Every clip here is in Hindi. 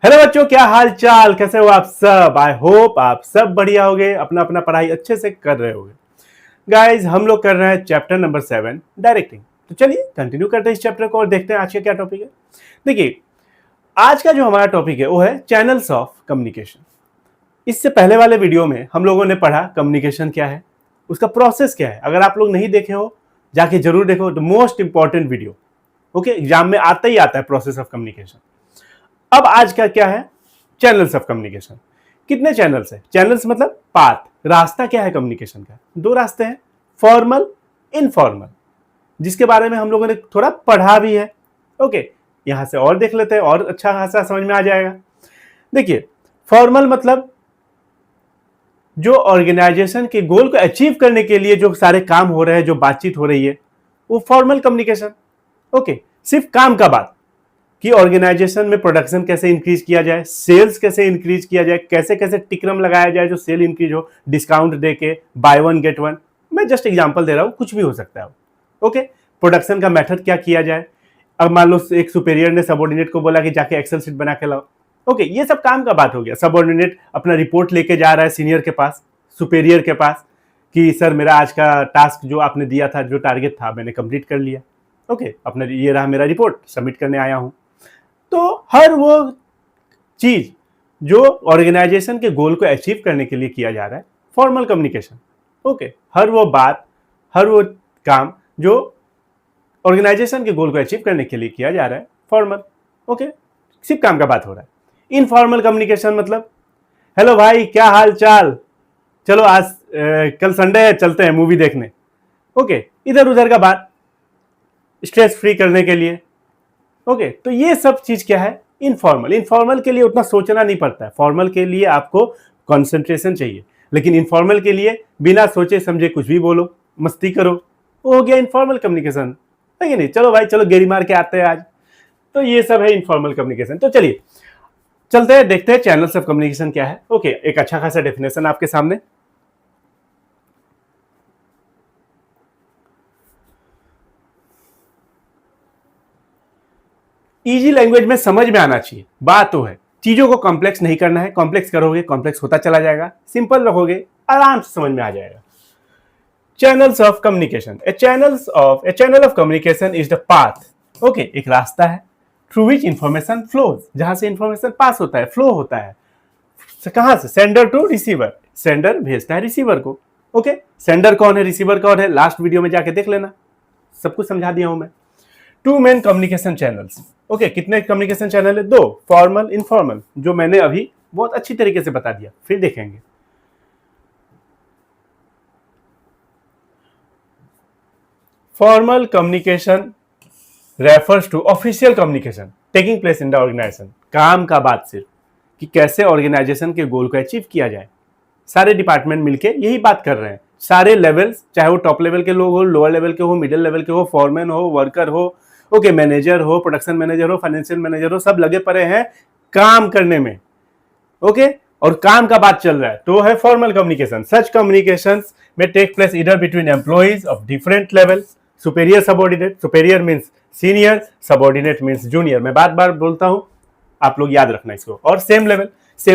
हेलो बच्चों, क्या हाल चाल, कैसे हो आप सब। आई होप आप सब बढ़िया होगे, अपना अपना पढ़ाई अच्छे से कर रहे होगे। गाइस, हम लोग कर रहे हैं चैप्टर नंबर 7 डायरेक्टिंग। तो चलिए कंटिन्यू करते हैं इस चैप्टर को और देखते हैं आज का क्या टॉपिक है। देखिए, आज का जो हमारा टॉपिक है वो है चैनल्स ऑफ कम्युनिकेशन। इससे पहले वाले वीडियो में हम लोगों ने पढ़ा कम्युनिकेशन क्या है, उसका प्रोसेस क्या है। अगर आप लोग नहीं देखे हो जाके जरूर देखो, the most important video. Okay, exam में आता ही आता है प्रोसेस ऑफ कम्युनिकेशन। अब आज का क्या है, चैनल्स ऑफ कम्युनिकेशन। कितने चैनल्स है? चैनल्स मतलब पाथ, रास्ता क्या है कम्युनिकेशन का। दो रास्ते हैं, फॉर्मल, इनफॉर्मल, जिसके बारे में हम लोगों ने थोड़ा पढ़ा भी है। ओके, यहां से और देख लेते हैं और अच्छा खासा समझ में आ जाएगा। देखिए, फॉर्मल मतलब जो ऑर्गेनाइजेशन के गोल को अचीव करने के लिए जो सारे काम हो रहे हैं, जो बातचीत हो रही है, वो फॉर्मल कम्युनिकेशन। ओके, सिर्फ काम का बात कि ऑर्गेनाइजेशन में प्रोडक्शन कैसे इंक्रीज किया जाए, सेल्स कैसे इंक्रीज किया जाए, कैसे कैसे टिक्रम लगाया जाए जो सेल इंक्रीज हो, डिस्काउंट देके, बाय वन गेट वन। मैं जस्ट एग्जांपल दे रहा हूं, कुछ भी हो सकता है। ओके, प्रोडक्शन का मेथड क्या किया जाए। अब मान लो एक सुपेरियर ने सबऑर्डिनेट को बोला कि जाके एक्सेल शीट बना के लाओ। ओके, ये सब काम का बात हो गया। सबऑर्डिनेट अपना रिपोर्ट लेके जा रहा है सीनियर के पास, सुपेरियर के पास, कि सर मेरा आज का टास्क जो आपने दिया था, जो टारगेट था, मैंने कंप्लीट कर लिया। ओके, अपना ये रहा मेरा रिपोर्ट, सबमिट करने आया हूं। तो हर वो चीज जो ऑर्गेनाइजेशन के गोल को अचीव करने के लिए किया जा रहा है, फॉर्मल कम्युनिकेशन। ओके, हर वो बात, हर वो काम जो ऑर्गेनाइजेशन के गोल को अचीव करने के लिए किया जा रहा है, फॉर्मल। ओके, सिर्फ काम का बात हो रहा है। इनफॉर्मल कम्युनिकेशन मतलब, हेलो भाई, क्या हाल चाल, चलो आज कल संडे है, चलते हैं मूवी देखने। ओके, इधर उधर का बात, स्ट्रेस फ्री करने के लिए। ओके, तो ये सब चीज क्या है, इनफॉर्मल। इनफॉर्मल के लिए उतना सोचना नहीं पड़ता है, फॉर्मल के लिए आपको कंसंट्रेशन चाहिए, लेकिन इनफॉर्मल के लिए बिना सोचे समझे कुछ भी बोलो, मस्ती करो, वो हो गया इनफॉर्मल कम्युनिकेशन, है कि नहीं। चलो भाई, चलो गेरी मार के आते हैं आज। तो ये सब है इनफॉर्मल कम्युनिकेशन। तो चलिए चलते हैं, देखते हैं चैनल्स ऑफ कम्युनिकेशन क्या है। ओके, एक अच्छा खासा डेफिनेशन आपके सामने। इजी लैंग्वेज में समझ में आना चाहिए, बात तो है। चीजों को कॉम्प्लेक्स नहीं करना है, कॉम्प्लेक्स करोगे कॉम्प्लेक्स होता चला जाएगा, सिंपल रहोगे आराम से समझ में आ जाएगा। Channels of communication, A channel of communication is the path. Okay, एक रास्ता है थ्रू विच इंफॉर्मेशन फ्लोज, जहां से इंफॉर्मेशन पास होता है, फ्लो होता है। कहां से? सेंडर टू रिसीवर, सेंडर भेजता है रिसीवर को। ओके, सेंडर कौन है, रिसीवर कौन है, लास्ट वीडियो में जाके देख लेना, सब कुछ समझा दिया हूं मैं। Two main communication channels. Okay, कितने कम्युनिकेशन चैनल है? दो, फॉर्मल, इनफॉर्मल, जो मैंने अभी बहुत अच्छी तरीके से बता दिया, फिर देखेंगे। Formal communication refers to official communication taking place in the organisation. काम का बात सिर्फ कि कैसे ऑर्गेनाइजेशन के गोल को अचीव किया जाए। सारे डिपार्टमेंट मिलके यही बात कर रहे हैं, सारे लेवल्स, चाहे वो टॉप लेवल के लोग हो, लोअर लेवल के हो, मिडिल लेवल के हो, फॉरमैन हो, वर्कर हो, ओके, मैनेजर हो, प्रोडक्शन मैनेजर हो, फाइनेंशियल मैनेजर हो, सब लगे पड़े हैं काम करने में। ओके, और काम का बात चल रहा है, तो है फॉर्मल कम्युनिकेशन। सच कम्युनिकेशंस में टेक प्लेस इधर between employees of different level, superior subordinate, superior means senior, subordinate means junior. मैं बार बार बोलता हूं, आप लोग याद रखना इसको। और सेम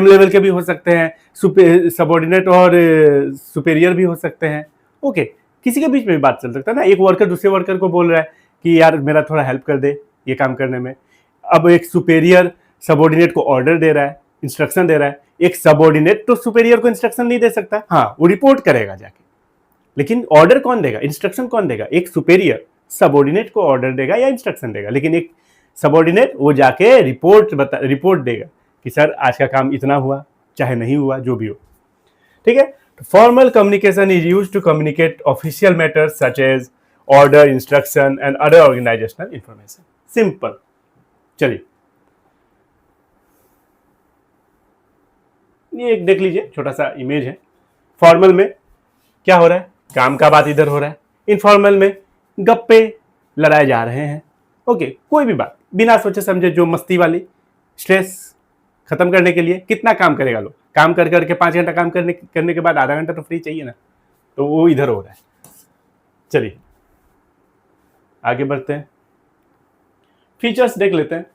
लेवल के भी हो सकते हैं, सबऑर्डिनेट और सुपेरियर भी हो सकते हैं। ओके, किसी के बीच में भी बात चल सकता है ना। एक वर्कर दूसरे वर्कर को बोल रहा है कि यार मेरा थोड़ा हेल्प कर दे ये काम करने में। अब एक सुपेरियर सबऑर्डिनेट को ऑर्डर दे रहा है, इंस्ट्रक्शन दे रहा है। एक सबऑर्डिनेट तो सुपेरियर को इंस्ट्रक्शन नहीं दे सकता, हाँ वो रिपोर्ट करेगा जाके, लेकिन ऑर्डर कौन देगा, इंस्ट्रक्शन कौन देगा? एक सुपेरियर सबऑर्डिनेट को ऑर्डर देगा या इंस्ट्रक्शन देगा, लेकिन एक सबऑर्डिनेट वो जाके रिपोर्ट देगा कि सर आज का काम इतना हुआ, चाहे नहीं हुआ, जो भी हो। ठीक है, formal communication is use to communicate official matters such as order, instruction and other organisational information. Simple. चलिए ये एक देख लीजिए, छोटा सा इमेज है। फॉर्मल में क्या हो रहा है, काम का बात इधर हो रहा है। इनफॉर्मल में गप्पे लड़ाए जा रहे हैं। ओके, कोई भी बात बिना सोचे समझे, जो मस्ती वाली, स्ट्रेस खत्म करने के लिए। कितना काम करेगा लोग, काम कर करके 5 घंटा काम करने के बाद आधा घंटा तो फ्री चाहिए ना, तो वो इधर हो रहा है। चलिए आगे बढ़ते हैं, फीचर्स देख लेते हैं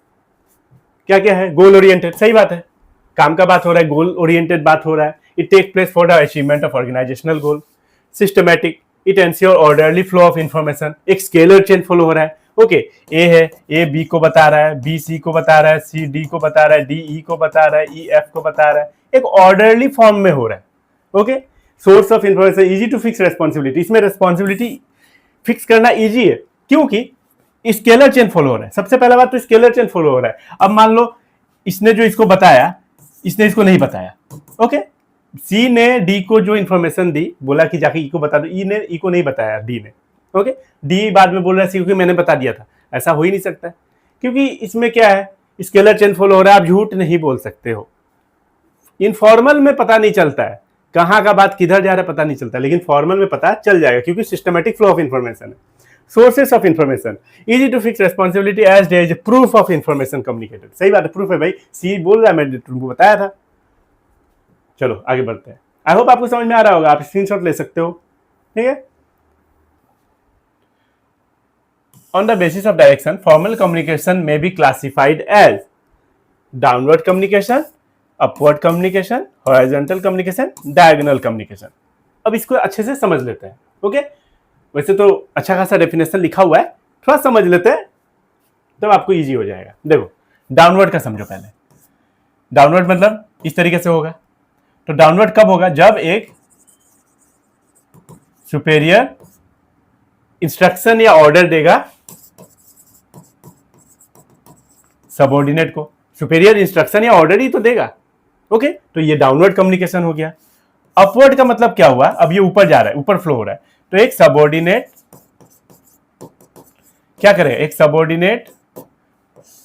क्या क्या है, गोल ओरिएंटेड, सही बात है, काम का बात हो रहा है, गोल ओरिएंटेड बात हो रहा है। It take place for the achievement of organisational goal. Systematic, it ensure orderly flow of information, एक स्केलर चेन फॉलो हो रहा है। ओके, ए है, ए बी को बता रहा है, बी सी को बता रहा है, सी डी को बता रहा है, डी ई को बता रहा है, ई एफ को बता रहा है, एक ऑर्डरली फॉर्म में हो रहा है। Okay, source of information, easy to fix responsibility, इसमें रेस्पॉन्सिबिलिटी फिक्स करना इजी है क्योंकि स्केलर चेन फॉलो हो रहा है। सबसे पहला बात तो स्केलर चेन फॉलो हो रहा है। अब मान लो इसने जो इसको बताया, इसने इसको नहीं बताया। ओके, सी ने डी को जो इंफॉर्मेशन दी, बोला कि जाके ई को बता दो, ई ने ई को नहीं बताया, डी ने। ओके, डी बाद में बोल रहा है सी को मैंने बता दिया था। ऐसा हो ही नहीं सकता क्योंकि इसमें क्या है, स्केलर चेन फॉलो हो रहा है। आप झूठ नहीं बोल सकते हो। इनफॉर्मल में पता नहीं चलता है कहाँ का बात किधर जा रहा है, पता नहीं चलता, लेकिन फॉर्मल में पता चल जाएगा क्योंकि सिस्टमैटिक फ्लो ऑफ इंफॉर्मेशन है। Sources of information, easy to fix responsibility as there is proof of information communicated. सही बात है, प्रूफ है भाई, सी बोल रहा है, मैंने तुमको बताया था। चलो आगे बढ़ते हैं। आई होप आपको समझ में आ रहा होगा, आप स्क्रीनशॉट ले सकते हो। ठीक है, on the basis of direction formal communication में be classified as downward communication, upward communication, horizontal communication, diagonal communication. अब इसको अच्छे से समझ लेते हैं। ओके, वैसे तो अच्छा खासा डेफिनेशन लिखा हुआ है, थोड़ा समझ लेते हैं तब आपको इजी हो जाएगा। देखो, डाउनवर्ड का समझो पहले। डाउनवर्ड मतलब इस तरीके से होगा। तो डाउनवर्ड कब होगा, जब एक सुपेरियर इंस्ट्रक्शन या ऑर्डर देगा सबऑर्डिनेट को। सुपेरियर इंस्ट्रक्शन या ऑर्डर ही तो देगा। ओके, तो ये डाउनवर्ड कम्युनिकेशन हो गया। अपवर्ड का मतलब क्या हुआ, अब ये ऊपर जा रहा है, ऊपर फ्लो हो रहा है, तो एक सबऑर्डिनेट क्या करेगा, एक सबऑर्डिनेट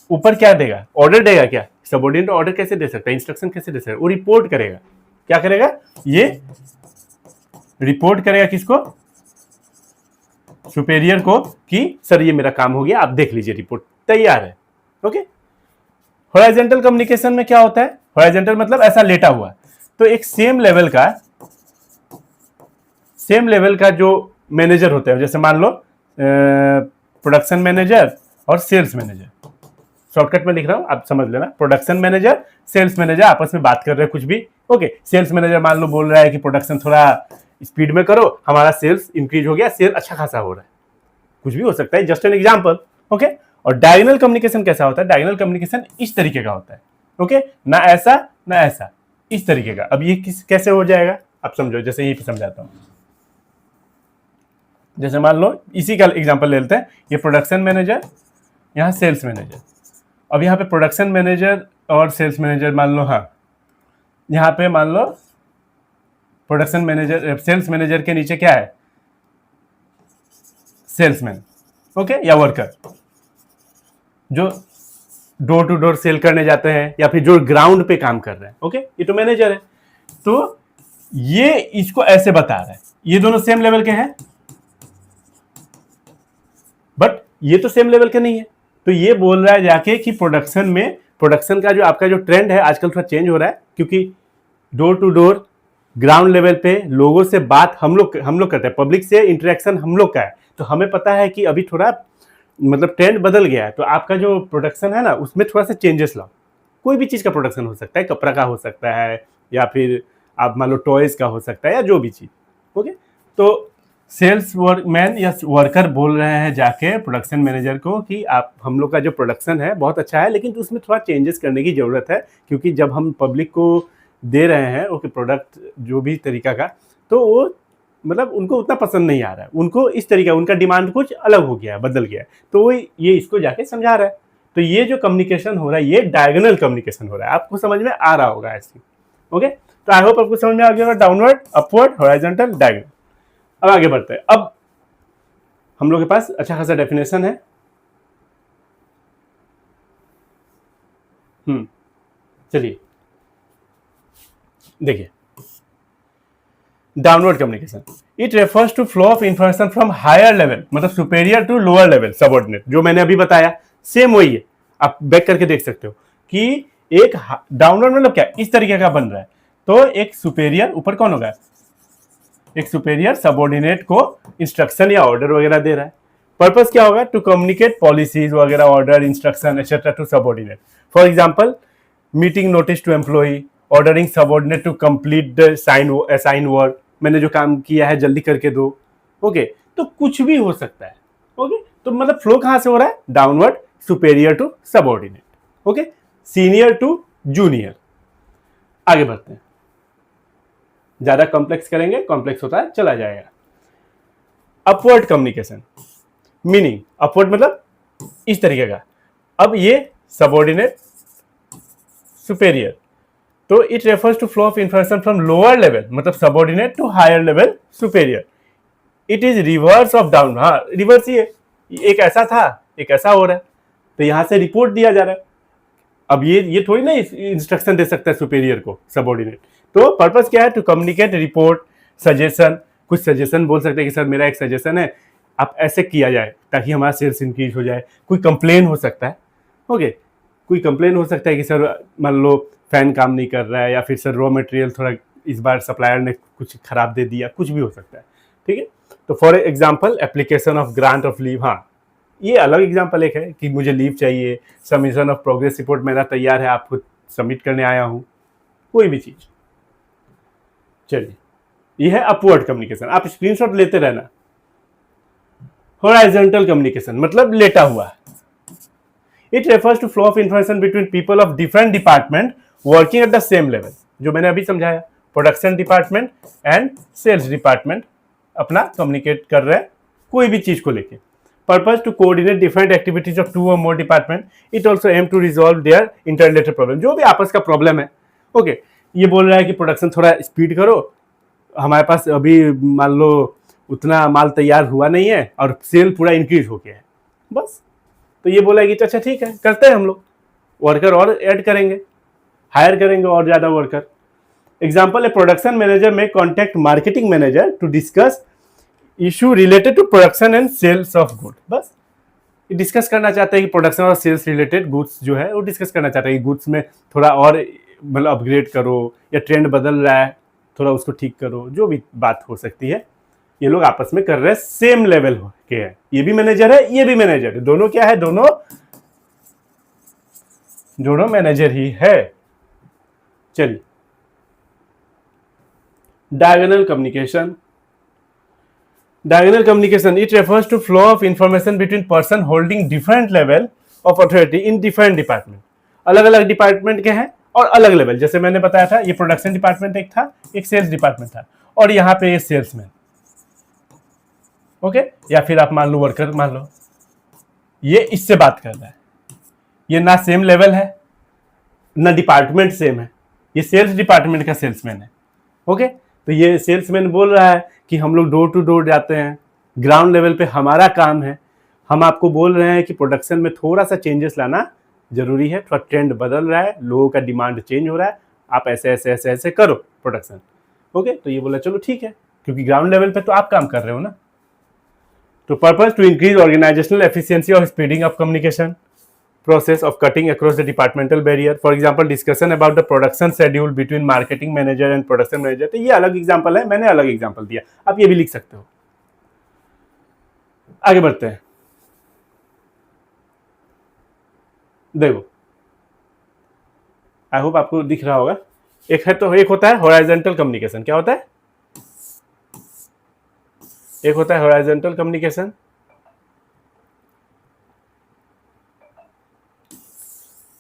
ऊपर क्या देगा, ऑर्डर देगा। क्या सबऑर्डिनेट ऑर्डर कैसे दे सकता है, इंस्ट्रक्शन कैसे दे सकता है, वो रिपोर्ट करेगा। क्या करेगा, ये रिपोर्ट करेगा किसको, सुपेरियर को, कि सर ये मेरा काम हो गया, आप देख लीजिए, रिपोर्ट तैयार है। ओके, हॉरिजॉन्टल कम्युनिकेशन में क्या होता है, हॉरिजॉन्टल मतलब ऐसा लेटा हुआ, तो एक सेम लेवल का जो मैनेजर होता है, जैसे मान लो प्रोडक्शन मैनेजर और सेल्स मैनेजर, शॉर्टकट में लिख रहा हूं, आप समझ लेना। प्रोडक्शन मैनेजर, सेल्स मैनेजर आपस में बात कर रहे हैं कुछ भी। ओके, सेल्स मैनेजर मान लो बोल रहा है कि प्रोडक्शन थोड़ा स्पीड में करो, हमारा सेल्स इंक्रीज हो गया, सेल अच्छा खासा हो रहा है, कुछ भी हो सकता है, जस्ट एन एग्जांपल। ओके, और डायगोनल कम्युनिकेशन कैसा होता है, डायगोनल कम्युनिकेशन इस तरीके का होता है। ओके, ना ऐसा ना ऐसा, इस तरीके का। अब ये कैसे हो जाएगा, आप समझो, जैसे यही पे समझाता हूं। जैसे मान लो इसी का एग्जांपल ले लेते हैं, ये प्रोडक्शन मैनेजर, यहाँ सेल्स मैनेजर। अब यहाँ पे प्रोडक्शन मैनेजर और सेल्स मैनेजर मान लो, हाँ यहाँ पे मान लो प्रोडक्शन मैनेजर, सेल्स मैनेजर के नीचे क्या है, सेल्समैन। ओके, या वर्कर जो डोर टू डोर सेल करने जाते हैं या फिर जो ग्राउंड पे काम कर रहे हैं। ओके, ये तो मैनेजर है। तो ये इसको ऐसे बता रहा है, ये दोनों सेम लेवल के हैं, बट ये तो सेम लेवल के नहीं है। तो ये बोल रहा है जाके कि प्रोडक्शन में, प्रोडक्शन का जो आपका जो ट्रेंड है आजकल थोड़ा चेंज हो रहा है, क्योंकि door to door ground level पे लोगों से बात हम लोग करते हैं, पब्लिक से इंटरेक्शन हम लोग का है। तो हमें पता है कि अभी थोड़ा मतलब ट्रेंड बदल गया है, तो आपका जो प्रोडक्शन है ना उसमें थोड़ा सा चेंजेस लाओ। कोई भी चीज़ का प्रोडक्शन हो सकता है, कपड़ा का हो सकता है, या फिर आप मान लो टॉयज का हो सकता है, या जो भी चीज़। ओके, तो सेल्स मैन या वर्कर बोल रहे हैं जाके प्रोडक्शन मैनेजर को कि आप, हम लोग का जो प्रोडक्शन है बहुत अच्छा है, लेकिन उसमें थोड़ा चेंजेस करने की ज़रूरत है, क्योंकि जब हम पब्लिक को दे रहे हैं ओके प्रोडक्ट जो भी तरीका का, तो वो मतलब उनको उतना पसंद नहीं आ रहा है, उनको इस तरीका, उनका डिमांड कुछ अलग हो गया है, बदल गया है। तो वो ये इसको जाके समझा रहा है। तो ये जो कम्युनिकेशन हो रहा है, ये डायगोनल कम्युनिकेशन हो रहा है। आपको समझ में आ रहा होगा ऐसे। ओके, तो आई होप आपको समझ में आ गया होगा, डाउनवर्ड, अपवर्ड, हॉरिजॉन्टल, डायगोनल। अब आगे बढ़ते हैं। अब हम लोग के पास अच्छा खासा डेफिनेशन है। चलिए देखिए, downward communication, it refers to flow of information from higher level, मतलब superior to lower level subordinate, जो मैंने अभी बताया सेम वही है। आप बैक करके देख सकते हो कि एक डाउनवर्ड मतलब क्या, इस तरीके का बन रहा है। तो एक सुपेरियर, ऊपर कौन होगा, एक सुपेरियर सबऑर्डिनेट को इंस्ट्रक्शन या ऑर्डर वगैरह दे रहा है। पर्पस क्या होगा, टू कम्युनिकेट पॉलिसीज वगैरह, order, instruction etcetera to subordinate for example meeting notice to employee, ordering subordinate to complete the assign work, मैंने जो काम किया है जल्दी करके दो। ओके, तो कुछ भी हो सकता है। ओके, तो मतलब फ्लो कहां से हो रहा है, downward, superior to subordinate, okay, senior to junior. आगे बढ़ते हैं, ज्यादा कॉम्प्लेक्स करेंगे, कॉम्प्लेक्स होता है चला जाएगा। अपवर्ड कम्युनिकेशन, मीनिंग अपवर्ड मतलब इस तरीके का, अब ये सबऑर्डिनेट सुपेरियर, तो it refers to flow of information from lower level, मतलब subordinate to higher level superior. It is reverse of down, हाँ रिवर्स ही है, एक ऐसा था एक ऐसा हो रहा है, तो यहां से रिपोर्ट दिया जा रहा है। अब ये थोड़ी ना इंस्ट्रक्शन दे सकता है सुपेरियर को सबऑर्डिनेट, तो पर्पस क्या है, टू कम्युनिकेट रिपोर्ट, सजेशन, कुछ सजेशन बोल सकते हैं कि सर मेरा एक सजेशन है, आप ऐसे किया जाए ताकि हमारा सेल्स इंक्रीज हो जाए। कोई कंप्लेन हो सकता है, ओके, कोई कंप्लेन हो सकता है कि सर मान लो फैन काम नहीं कर रहा है, या फिर सर रॉ मटेरियल थोड़ा इस बार सप्लायर ने कुछ खराब दे दिया, कुछ भी हो सकता है, ठीक है। तो for example application of grant of leave, हाँ ये अलग एग्जाम्पल एक है कि मुझे लीव चाहिए, सबमिशन ऑफ प्रोग्रेस रिपोर्ट मेरा तैयार है, आपको सबमिट करने आया हूं, कोई भी चीज। चलिए, ये है अपवर्ड कम्युनिकेशन, आप स्क्रीनशॉट लेते रहना। हॉरिजॉन्टल कम्युनिकेशन मतलब लेटा हुआ, it refers to flow of information between people of different department working at the same level, जो मैंने अभी समझाया, production department and sales department अपना कम्युनिकेट कर रहे हैं कोई भी चीज को लेके। Purpose to coordinate different activities of 2 or more department, it also aim to resolve their interrelated problem, जो भी आपस का प्रॉब्लम है। ओके, ये बोल रहा है कि प्रोडक्शन थोड़ा स्पीड करो, हमारे पास अभी मान लो उतना माल तैयार हुआ नहीं है और सेल पूरा इंक्रीज हो गया है, बस। तो ये बोला कि अच्छा ठीक है, करते हैं हम लोग, वर्कर और ऐड करेंगे, हायर करेंगे और ज्यादा worker. Example, a production manager may contact marketing manager to discuss issue related to production and sales of good, बस डिस्कस करना चाहते हैं कि प्रोडक्शन और सेल्स रिलेटेड गुड्स जो है वो डिस्कस करना चाहते हैं कि गुड्स में थोड़ा और मतलब अपग्रेड करो, या ट्रेंड बदल रहा है थोड़ा उसको ठीक करो, जो भी बात हो सकती है ये लोग आपस में कर रहे हैं, सेम लेवल के हैं, ये भी मैनेजर है ये भी मैनेजर है, दोनों क्या है, दोनों मैनेजर ही है। चलिए, diagonal communication, diagonal communication, it refers to flow of information between person holding different level of authority in different department, अलग अलग डिपार्टमेंट के हैं और अलग लेवल, जैसे मैंने बताया था ये प्रोडक्शन डिपार्टमेंट एक था, एक सेल्स डिपार्टमेंट था, और यहाँ पे ये सेल्समैन, ओके, या फिर आप मान लो वर्कर मान लो, ये इससे बात कर रहा है, ये ना सेम लेवल है ना डिपार्टमेंट सेम है, ये सेल्स डिपार्टमेंट का सेल्समैन है, ओके। तो ये सेल्समैन बोल रहा है कि हम लोग डोर टू डोर जाते हैं, ग्राउंड लेवल पे हमारा काम है, हम आपको बोल रहे हैं कि प्रोडक्शन में थोड़ा सा चेंजेस लाना जरूरी है, थोड़ा ट्रेंड बदल रहा है, लोगों का डिमांड चेंज हो रहा है, आप ऐसे ऐसे ऐसे ऐसे करो प्रोडक्शन, ओके। तो ये बोला चलो ठीक है, क्योंकि ग्राउंड लेवल पे तो आप काम कर रहे हो ना। तो purpose to increase organisational efficiency of speeding of communication process of cutting across the departmental barrier, for example discussion about the production schedule between marketing manager and production manager। तो ये अलग एग्जांपल है, मैंने अलग एग्जांपल दिया, आप ये भी लिख सकते हो। आगे बढ़ते हैं, देखो आई होप आपको दिख रहा होगा, एक होता है हॉरिजॉन्टल कम्युनिकेशन, क्या होता है, एक होता है हॉरिजॉन्टल कम्युनिकेशन,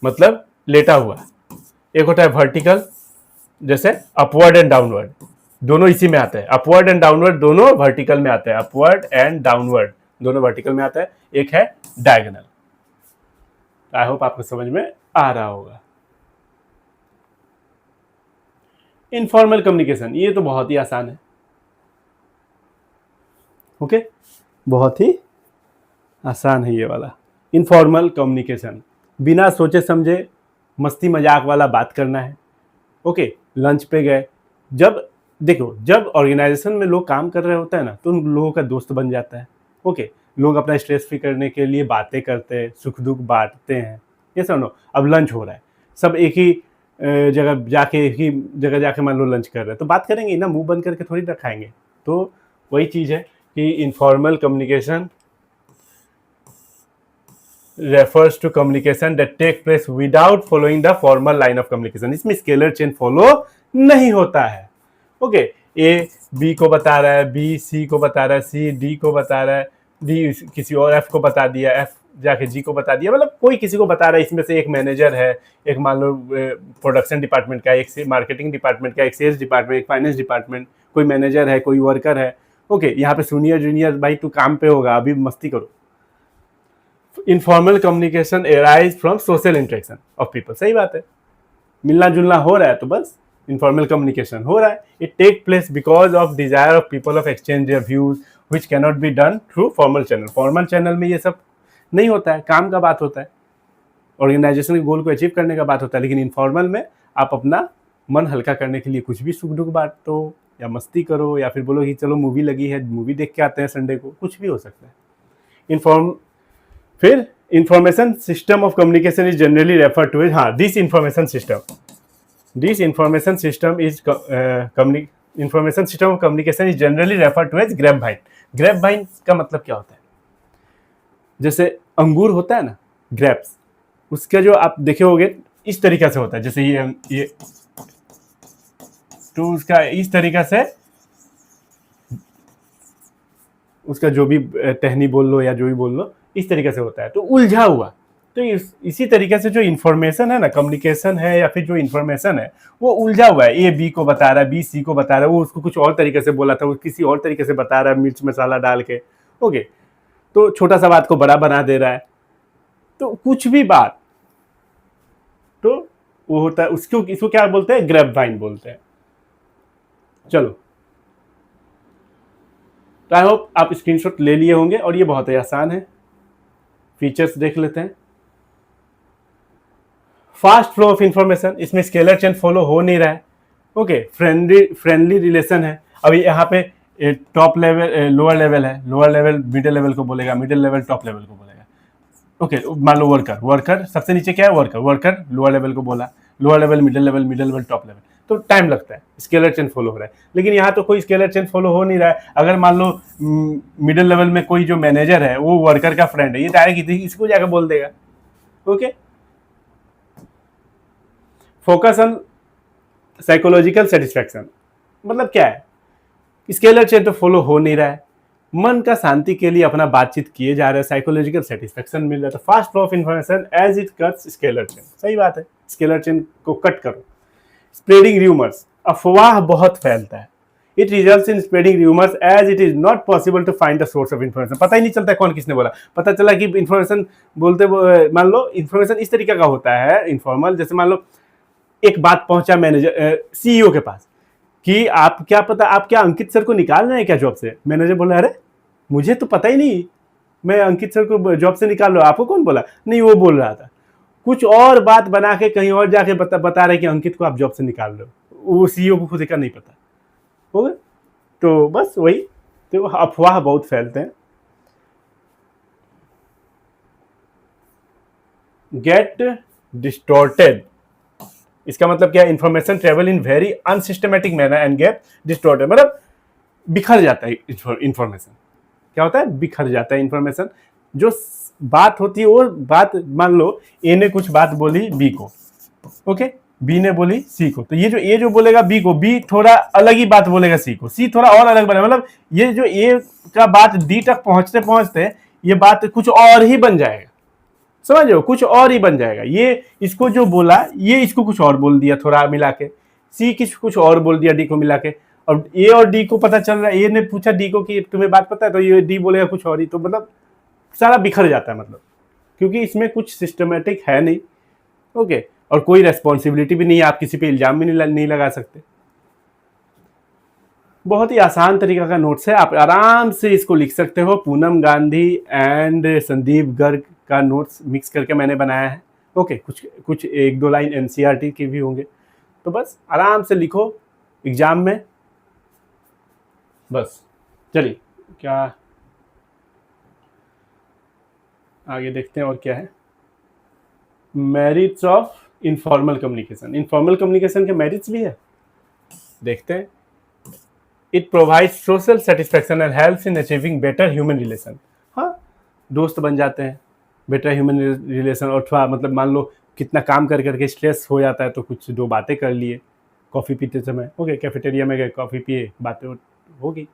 मतलब लेटा हुआ, एक होता है वर्टिकल, जैसे अपवर्ड एंड डाउनवर्ड, दोनों इसी में आते हैं, अपवर्ड एंड डाउनवर्ड दोनों वर्टिकल में आते हैं, अपवर्ड एंड डाउनवर्ड दोनों वर्टिकल में आता है, एक है डायगोनल। आई होप आपको समझ में आ रहा होगा। इनफॉर्मल कम्युनिकेशन, ये तो बहुत ही आसान है, ओके, बहुत ही आसान है ये वाला। इनफॉर्मल कम्युनिकेशन, बिना सोचे समझे मस्ती मजाक वाला बात करना है, ओके। लंच पे गए, जब देखो जब ऑर्गेनाइजेशन में लोग काम कर रहे होते हैं ना, तो उन लोगों का दोस्त बन जाता है, ओके। लोग अपना स्ट्रेस फ्री करने के लिए बातें करते हैं, सुख दुख बांटते हैं, ये समझो। अब लंच हो रहा है, सब एक ही जगह जाके मान लो लंच कर रहे हैं, तो बात करेंगे ना, मुंह बंद करके थोड़ी ना खाएंगे। तो वही चीज़ है कि informal communication refers to communication that take place without following the formal line of communication. इसमें स्केलर चेन फॉलो नहीं होता है। ओके, ए बी को बता रहा है, बी सी को बता रहा है, सी डी को बता रहा है, डी किसी और एफ को बता दिया, एफ जाके जी को बता दिया, मतलब कोई किसी को बता रहा है। इसमें से एक मैनेजर है, एक मान लो प्रोडक्शन डिपार्टमेंट का, एक मार्केटिंग डिपार्टमेंट का, एक सेल्स डिपार्टमेंट, एक फाइनेंस डिपार्टमेंट, कोई मैनेजर है, कोई वर्कर है। ओके, यहाँ पे सीनियर जूनियर, भाई तू काम पे होगा, अभी मस्ती करो। Informal communication arise from social interaction of people. सही बात है, मिलना जुलना हो रहा है तो बस इनफॉर्मल कम्युनिकेशन हो रहा है। It take place because of desire of people of exchange their views which cannot be done through formal channel. Formal channel में ये सब नहीं होता है, काम का बात होता है, ऑर्गेनाइजेशन के गोल को अचीव करने का बात होता है। लेकिन इनफॉर्मल में आप अपना मन हल्का करने के लिए कुछ भी सुख दुख बांटो या मस्ती करो, या फिर बोलो कि चलो मूवी लगी है, मूवी देख के आते हैं संडे को, कुछ भी हो सकता है। फिर information system of communication is generally refer to as, हाँ, this information system is information system of communication is generally refer to as grape wine. Grape wine का मतलब क्या होता है? जैसे अंगूर होता है ना, ग्रेप्स, उसका जो आप देखे होगे इस तरीका से होता है, जैसे ये तो उसका इस तरीका से, उसका जो भी टहनी बोल लो या जो भी बोल लो, इस तरीके से होता है, तो उलझा हुआ। तो इसी तरीके से जो इन्फॉर्मेशन है ना, कम्युनिकेशन है या फिर जो इन्फॉर्मेशन है वो उलझा हुआ है। ए बी को बता रहा है, बी सी को बता रहा है, वो उसको कुछ और तरीके से बोला था, वो किसी और तरीके से बता रहा है, मिर्च मसाला डाल के। ओके, तो छोटा सा बात को बड़ा बना दे रहा है, तो कुछ भी बात, तो वो होता है, इसको क्या बोलते हैं? ग्रेप वाइन बोलते हैं। चलो, तो आई होप आप स्क्रीनशॉट ले लिए होंगे, और ये बहुत ही आसान है। फीचर्स देख लेते हैं। फास्ट फ्लो ऑफ इंफॉर्मेशन, इसमें स्केलर चेन फॉलो हो नहीं रहा है। ओके, फ्रेंडली रिलेशन है। अभी यहाँ पे टॉप लेवल, लोअर लेवल है, लोअर लेवल मिडिल लेवल को बोलेगा, मिडिल लेवल टॉप लेवल को बोलेगा। ओके, मान लो वर्कर सबसे नीचे क्या है? वर्कर लोअर लेवल को बोला, lower level middle level top level, तो टाइम लगता है, स्केलर चेन फॉलो हो रहा है। लेकिन यहाँ तो कोई स्केलर चेन फॉलो हो नहीं रहा है। अगर मान लो मिडिल लेवल में कोई जो मैनेजर है वो वर्कर का फ्रेंड है, ये डायरेक्ट इसको जाकर बोल देगा। Okay, focus on psychological satisfaction, मतलब क्या है? स्केलर चेन तो फॉलो हो नहीं रहा है, मन का शांति के लिए अपना बातचीत किए जा रहे हैं, साइकोलॉजिकल सेटिस्फैक्शन मिल रहा है, तो fast flow of information as it cuts scalar chain. सही बात है, स्केलर चेन को कट करो। स्प्रेडिंग र्यूमर्स, अफवाह बहुत फैलता है। It results in spreading rumours as it is not possible to find the source of information. पता ही नहीं चलता कौन किसने बोला। पता चला कि इन्फॉर्मेशन बोलते, मान लो इन्फॉर्मेशन इस तरीके का होता है इनफॉर्मल, जैसे मान लो एक बात पहुंचा मैनेजर सीईओ के पास कि आप क्या पता, आप क्या अंकित सर को निकाल रहे हैं क्या जॉब से? मैनेजर बोला, अरे मुझे तो पता ही नहीं, मैं अंकित सर को जॉब से निकाल रहा हूँ, आपको कौन बोला? नहीं, वो बोल रहा था। कुछ और बात बना के कहीं और जाके बता रहे कि अंकित को आप जॉब से निकाल रहे हो, वो सीईओ को खुद का नहीं पता। हो गया, तो बस वही, तो अफवाह बहुत फैलते हैं। गेट डिस्टॉर्टेड, इसका मतलब क्या है? Information travel in very unsystematic manner and get distorted, मतलब बिखर जाता है इंफॉर्मेशन। क्या होता है? बिखर जाता है इंफॉर्मेशन। जो बात होती है वो बात, मान लो ए ने कुछ बात बोली बी को, ओके, बी ने बोली सी को, तो ये जो बोलेगा बी को, बी थोड़ा अलग ही बात बोलेगा सी को, सी थोड़ा और अलग बोलेगा, मतलब ये जो ए का बात डी तक पहुंचते पहुंचते ये बात कुछ और ही बन जाएगा। समझ लो, कुछ और ही बन जाएगा। ये इसको जो बोला, ये इसको कुछ और बोल दिया थोड़ा मिला के, सी कुछ और बोल दिया डी को मिला के, और ए और डी को पता चल रहा है, ए ने पूछा डी को कि तुम्हें बात पता है, तो ये डी बोलेगा कुछ और ही, तो मतलब सारा बिखर जाता है, मतलब क्योंकि इसमें कुछ सिस्टमेटिक है नहीं। ओके, और कोई रेस्पॉन्सिबिलिटी भी नहीं है, आप किसी पे इल्जाम भी नहीं लगा सकते। बहुत ही आसान तरीका का नोट्स है, आप आराम से इसको लिख सकते हो। पूनम गांधी एंड संदीप गर्ग का नोट्स मिक्स करके मैंने बनाया है। ओके, कुछ एक दो लाइन एनसीईआरटी के भी होंगे, तो बस आराम से लिखो एग्जाम में। बस चलिए, क्या आगे देखते हैं और क्या है। Merits of informal communication, informal communication के मेरिट्स भी है, देखते हैं। It provides social satisfaction and helps in achieving better human relation. हाँ, दोस्त बन जाते हैं, बेटर ह्यूमन रिलेशन, और थोड़ा मतलब मान लो कितना काम कर करके स्ट्रेस हो जाता है तो कुछ दो बातें कर लिए कॉफ़ी पीते समय, ओके कैफेटेरिया में गए कॉफ़ी पिए, बातें हो गई।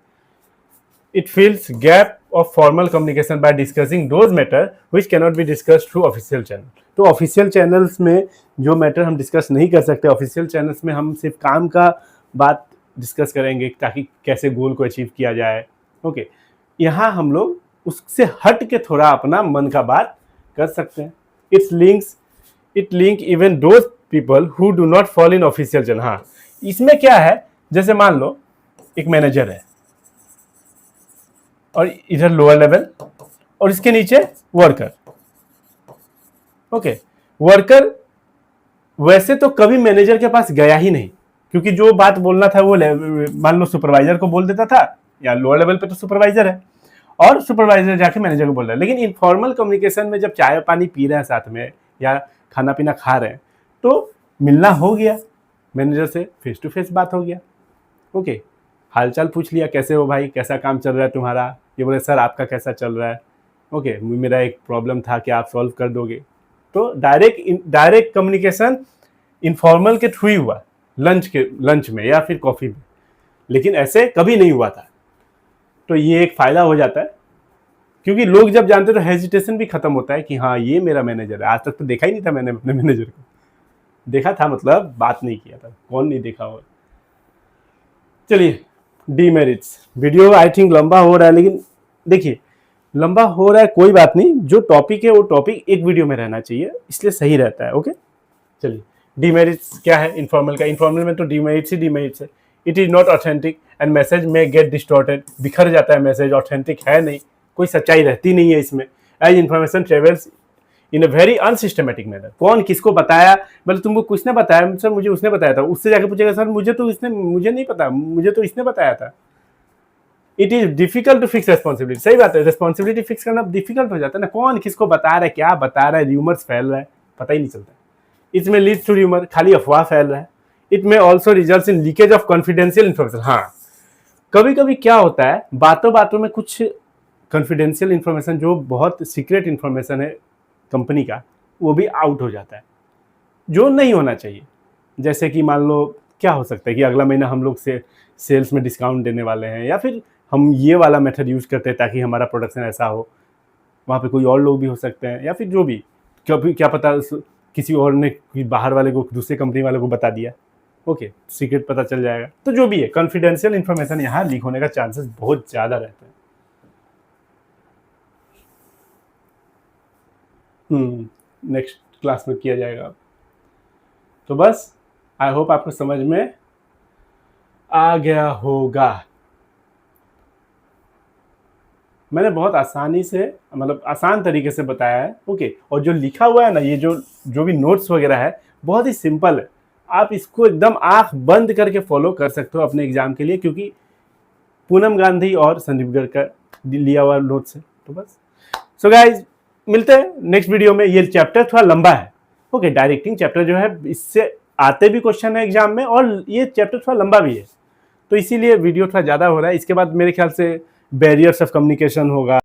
It fills gap of formal communication by discussing those matter which cannot be discussed through official channel। तो ऑफिशियल चैनल्स में जो मैटर हम डिस्कस नहीं कर सकते, ऑफिशियल चैनल्स में हम सिर्फ काम का बात डिस्कस करेंगे ताकि कैसे गोल को अचीव किया जाए। ओके, यहाँ हम लोग उससे हट के थोड़ा अपना मन का बात कर सकते हैं। It link even those people who do not follow in official channel. हाँ, इसमें क्या है, जैसे मान लो एक मैनेजर है और इधर लोअर लेवल और इसके नीचे वर्कर। ओके, वर्कर वैसे तो कभी मैनेजर के पास गया ही नहीं, क्योंकि जो बात बोलना था वो मान लो सुपरवाइजर को बोल देता था, या लोअर लेवल पे तो सुपरवाइजर है और सुपरवाइजर जाके मैनेजर को बोल रहा है। लेकिन इनफॉर्मल कम्युनिकेशन में जब चाय पानी पी रहे हैं साथ में या खाना पीना खा रहे हैं तो मिलना हो गया, मैनेजर से फेस टू फेस बात हो गया। ओके, हालचाल पूछ लिया, कैसे हो भाई, कैसा काम चल रहा है तुम्हारा, ये बोले सर आपका कैसा चल रहा है, ओके मेरा एक प्रॉब्लम था कि आप सॉल्व कर दोगे। तो डायरेक्ट कम्युनिकेशन इनफॉर्मल के थ्रू ही हुआ, लंच में या फिर कॉफ़ी में, लेकिन ऐसे कभी नहीं हुआ था। तो ये एक फ़ायदा हो जाता है, क्योंकि लोग जब जानते तो हेजिटेशन भी खत्म होता है कि हाँ ये मेरा मैनेजर है। आज तक तो देखा ही नहीं था मैंने अपने मैनेजर को, देखा था मतलब बात नहीं किया था, कौन नहीं देखा होगा। चलिए, डीमेरिट्स। वीडियो आई थिंक लंबा हो रहा है, लेकिन देखिए लंबा हो रहा है कोई बात नहीं, जो टॉपिक है वो टॉपिक एक वीडियो में रहना चाहिए, इसलिए सही रहता है। ओके, चलिए डीमेरिट्स क्या है इनफॉर्मल का। इनफॉर्मल में तो डीमेरिट्स ही डीमेरिट्स है। It is not authentic and message में गेट डिस्टॉर्टेड, बिखर जाता है मैसेज, ऑथेंटिक है नहीं, कोई सच्चाई रहती नहीं है इसमें। As information travels in a very unsystematic manner. कौन किसको बताया, मतलब तुमको किसने बताया, सर मुझे उसने बताया था, उससे जाके पूछेगा सर मुझे नहीं पता, मुझे तो इसने बताया था। It is difficult to fix responsibility. सही बात है, रेस्पॉन्सिबिलिटी फिक्स करना डिफिकल्ट हो जाता है ना, कौन किसको बता रहा है, क्या बता रहा है, र्यूमर्स फैल रहा है, पता ही नहीं चलता। इसमें लीड्स टू र्यूमर, खाली अफवाह फैल रहा है। इट में also result in leakage of confidential information. हाँ, कभी कभी क्या होता है, बातों बातों में कुछ कॉन्फिडेंशियल इन्फॉर्मेशन जो बहुत सीक्रेट इन्फॉर्मेशन है कंपनी का, वो भी आउट हो जाता है, जो नहीं होना चाहिए। जैसे कि मान लो क्या हो सकता है कि अगला महीना हम लोग से सेल्स में डिस्काउंट देने वाले हैं, या फिर हम ये वाला मेथड यूज़ करते हैं ताकि हमारा प्रोडक्शन ऐसा हो। वहाँ पे कोई और लोग भी हो सकते हैं, या फिर जो भी, कभी क्या पता किसी और ने बाहर वाले को, दूसरे कंपनी वाले को बता दिया, ओके सीक्रेट पता चल जाएगा। तो जो भी है, कॉन्फिडेंशियल इन्फॉर्मेशन यहाँ लीक होने का चांसेस बहुत ज़्यादा रहते हैं। नेक्स्ट क्लास में किया जाएगा। तो बस आई होप आपको समझ में आ गया होगा। मैंने बहुत आसानी से, मतलब आसान तरीके से बताया है। ओके, और जो लिखा हुआ है ना, ये जो भी नोट्स वगैरह है, बहुत ही सिंपल है। आप इसको एकदम आंख बंद करके फॉलो कर सकते हो अपने एग्जाम के लिए, क्योंकि पूनम गांधी और संदीप गर्ग का लिया हुआ नोट्स है। तो बस, सो गाइज मिलते हैं नेक्स्ट वीडियो में। ये चैप्टर थोड़ा लंबा है, ओके डायरेक्टिंग चैप्टर जो है, इससे आते भी क्वेश्चन है एग्जाम में, और ये चैप्टर थोड़ा लंबा भी है, तो इसीलिए वीडियो थोड़ा ज़्यादा हो रहा है। इसके बाद मेरे ख्याल से बैरियर्स ऑफ कम्युनिकेशन होगा।